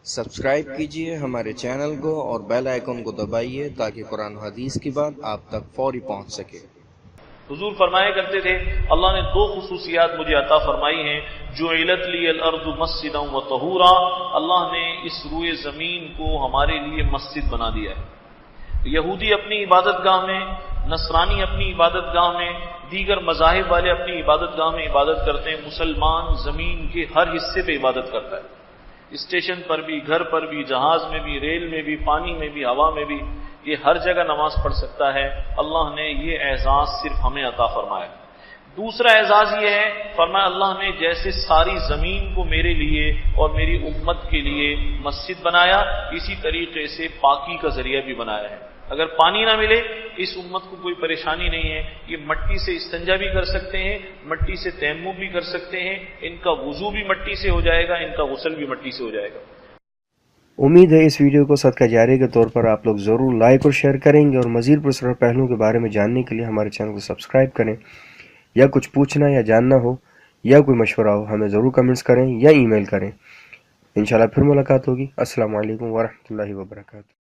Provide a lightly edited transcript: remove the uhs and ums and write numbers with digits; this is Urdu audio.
سبسکرائب کیجئے ہمارے چینل کو اور بیل آئیکن کو دبائیے تاکہ قرآن و حدیث کی بات آپ تک فوری پہنچ سکے۔ حضور فرمایا کرتے تھے اللہ نے دو خصوصیات مجھے عطا فرمائی ہیں، جعلت لی الارض مسجدا وطہورا، اللہ نے اس روئے زمین کو ہمارے لیے مسجد بنا دیا ہے۔ یہودی اپنی عبادت گاہ میں، نصرانی اپنی عبادت گاہ میں، دیگر مذاہب والے اپنی عبادت گاہ میں عبادت کرتے ہیں، مسلمان زمین کے ہر حصے پہ عبادت کرتا ہے، اسٹیشن پر بھی، گھر پر بھی، جہاز میں بھی، ریل میں بھی، پانی میں بھی، ہوا میں بھی، یہ ہر جگہ نماز پڑھ سکتا ہے۔ اللہ نے یہ اعزاز صرف ہمیں عطا فرمایا۔ دوسرا اعزاز یہ ہے، فرمایا اللہ نے جیسے ساری زمین کو میرے لیے اور میری امت کے لیے مسجد بنایا، اسی طریقے سے پاکی کا ذریعہ بھی بنایا ہے۔ اگر پانی نہ ملے اس امت کو کوئی پریشانی نہیں ہے، یہ مٹی سے استنجا بھی کر سکتے ہیں، مٹی سے تیمم بھی کر سکتے ہیں، ان کا وضو بھی مٹی سے ہو جائے گا، ان کا غسل بھی مٹی سے ہو جائے گا۔ امید ہے اس ویڈیو کو صدقہ جاریہ کے طور پر آپ لوگ ضرور لائک اور شیئر کریں گے، اور مزید پرسرار پہلوؤں کے بارے میں جاننے کے لیے ہمارے چینل کو سبسکرائب کریں۔ یا کچھ پوچھنا یا جاننا ہو یا کوئی مشورہ ہو ہمیں ضرور کمنٹس کریں یا ای میل کریں۔ انشاءاللہ پھر ملاقات ہوگی۔ السلام علیکم ورحمۃ اللہ وبرکاتہ۔